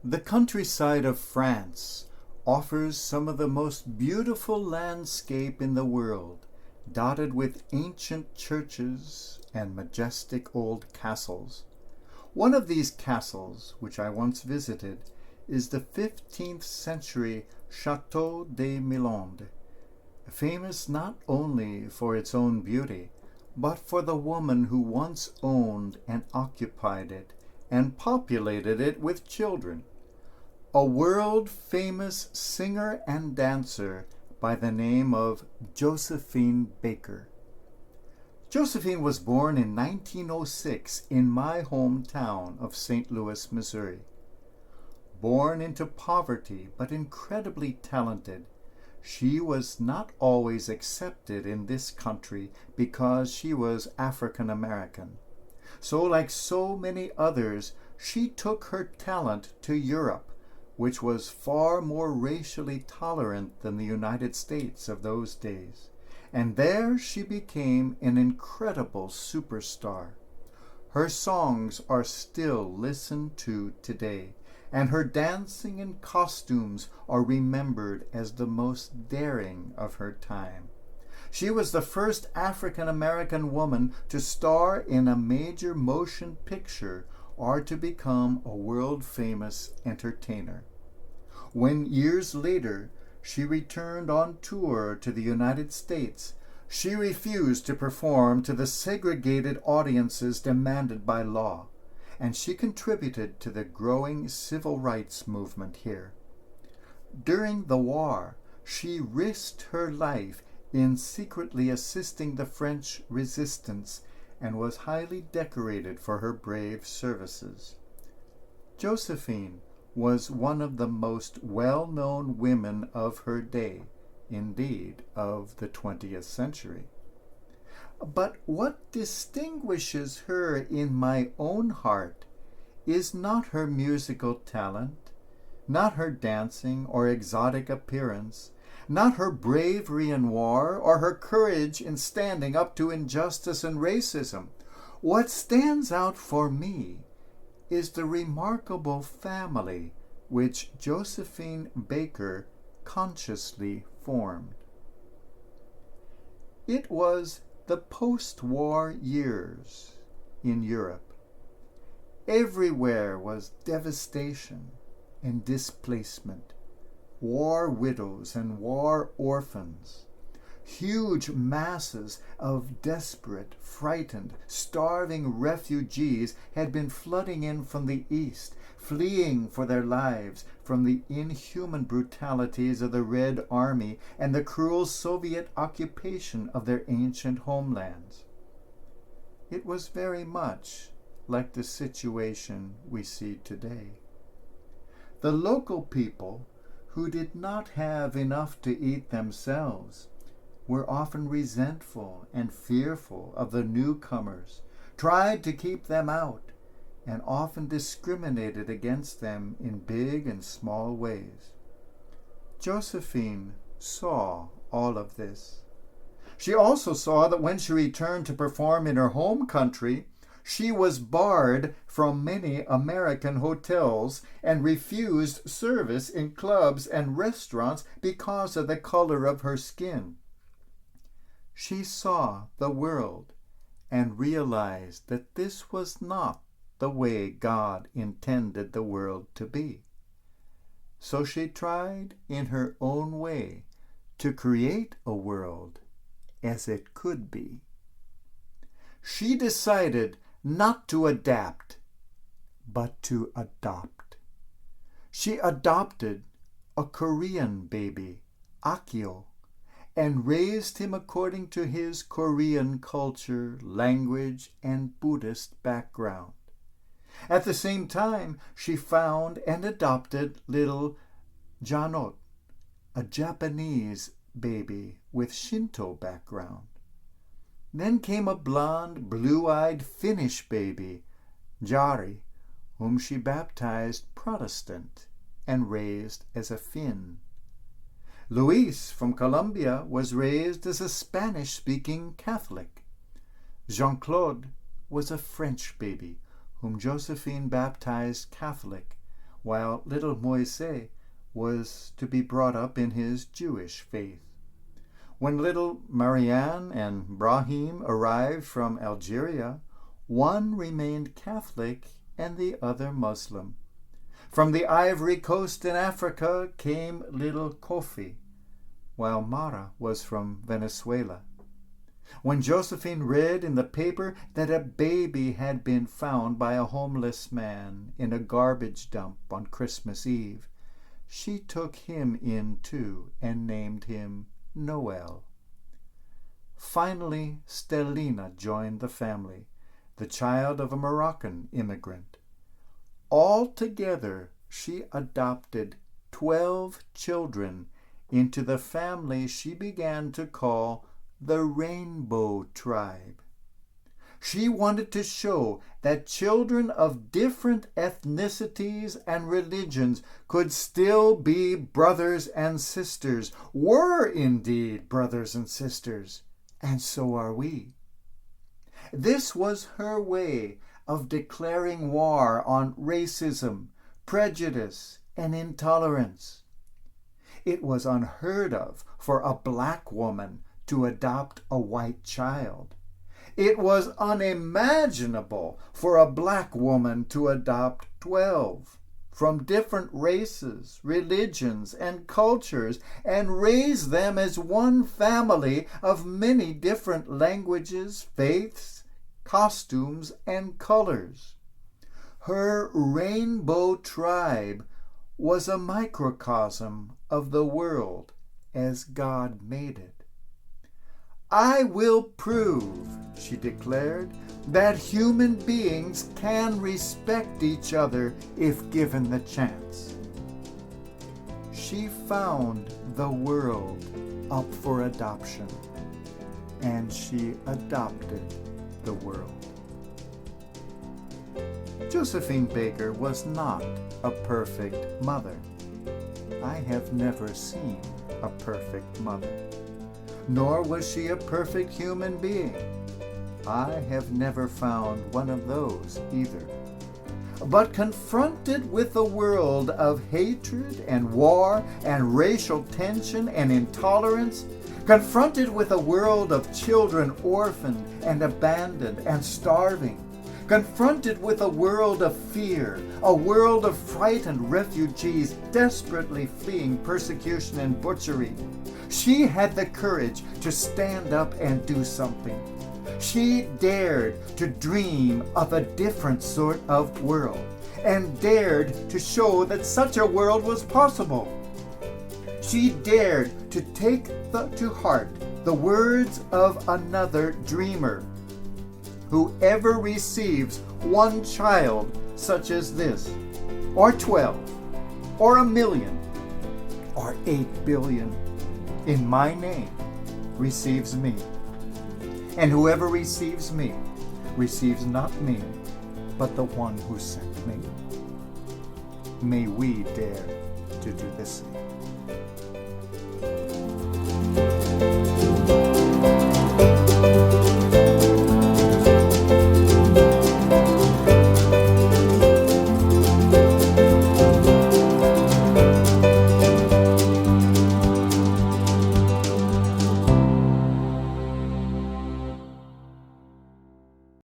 The countryside of France offers some of the most beautiful landscape in the world, dotted with ancient churches and majestic old castles. One of these castles, which I once visited, is the 15th century Château de Milande, famous not only for its own beauty, but for the woman who once owned and occupied it and populated it with children. A world-famous singer and dancer by the name of Josephine Baker. Josephine was born in 1906 in my hometown of St. Louis, Missouri. Born into poverty, but incredibly talented, she was not always accepted in this country because she was African American. So, like so many others, she took her talent to Europe, which was far more racially tolerant than the United States of those days. And there she became an incredible superstar. Her songs are still listened to today, and her dancing and costumes are remembered as the most daring of her time. She was the first African American woman to star in a major motion picture or to become a world-famous entertainer. When years later she returned on tour to the United States, she refused to perform to the segregated audiences demanded by law, and she contributed to the growing civil rights movement here. During the war, she risked her life in secretly assisting the French resistance and was highly decorated for her brave services. Josephine was one of the most well-known women of her day, indeed of the 20th century. But what distinguishes her in my own heart is not her musical talent, not her dancing or exotic appearance, not her bravery in war or her courage in standing up to injustice and racism. What stands out for me is the remarkable family which Josephine Baker consciously formed. It was the post-war years in Europe. Everywhere was devastation and displacement, war widows and war orphans. Huge masses of desperate, frightened, starving refugees had been flooding in from the east, fleeing for their lives from the inhuman brutalities of the Red Army and the cruel Soviet occupation of their ancient homelands. It was very much like the situation we see today. The local people, who did not have enough to eat themselves, were often resentful and fearful of the newcomers, tried to keep them out, and often discriminated against them in big and small ways. Josephine saw all of this. She also saw that when she returned to perform in her home country, she was barred from many American hotels and refused service in clubs and restaurants because of the color of her skin. She saw the world and realized that this was not the way God intended the world to be. So she tried in her own way to create a world as it could be. She decided not to adapt, but to adopt. She adopted a Korean baby, Akio, and raised him according to his Korean culture, language, and Buddhist background. At the same time, she found and adopted little Janot, a Japanese baby with Shinto background. Then came a blonde, blue-eyed Finnish baby, Jari, whom she baptized Protestant and raised as a Finn. Luis from Colombia was raised as a Spanish-speaking Catholic. Jean-Claude was a French baby whom Josephine baptized Catholic, while little Moise was to be brought up in his Jewish faith. When little Marianne and Brahim arrived from Algeria, one remained Catholic and the other Muslim. From the Ivory Coast in Africa came little Kofi, while Mara was from Venezuela. When Josephine read in the paper that a baby had been found by a homeless man in a garbage dump on Christmas Eve, she took him in too and named him Noel. Finally, Stellina joined the family, the child of a Moroccan immigrant. Altogether, she adopted 12 children into the family she began to call the Rainbow Tribe. She wanted to show that children of different ethnicities and religions could still be brothers and sisters, were indeed brothers and sisters, and so are we. This was her way of declaring war on racism, prejudice, and intolerance. It was unheard of for a black woman to adopt a white child. It was unimaginable for a black woman to adopt 12 from different races, religions, and cultures and raise them as one family of many different languages, faiths, costumes, and colors. Her Rainbow Tribe was a microcosm of the world as God made it. I will prove, she declared, that human beings can respect each other if given the chance. She found the world up for adoption, and she adopted the world. Josephine Baker was not a perfect mother. I have never seen a perfect mother. Nor was she a perfect human being. I have never found one of those either. But confronted with a world of hatred and war and racial tension and intolerance, confronted with a world of children orphaned and abandoned and starving, confronted with a world of fear, a world of frightened refugees desperately fleeing persecution and butchery, she had the courage to stand up and do something. She dared to dream of a different sort of world and dared to show that such a world was possible. She dared to take to heart the words of another dreamer. Whoever receives one child such as this, or 12, or 1,000,000, or 8 billion, in my name, receives me. And whoever receives me, receives not me, but the one who sent me. May we dare to do the same.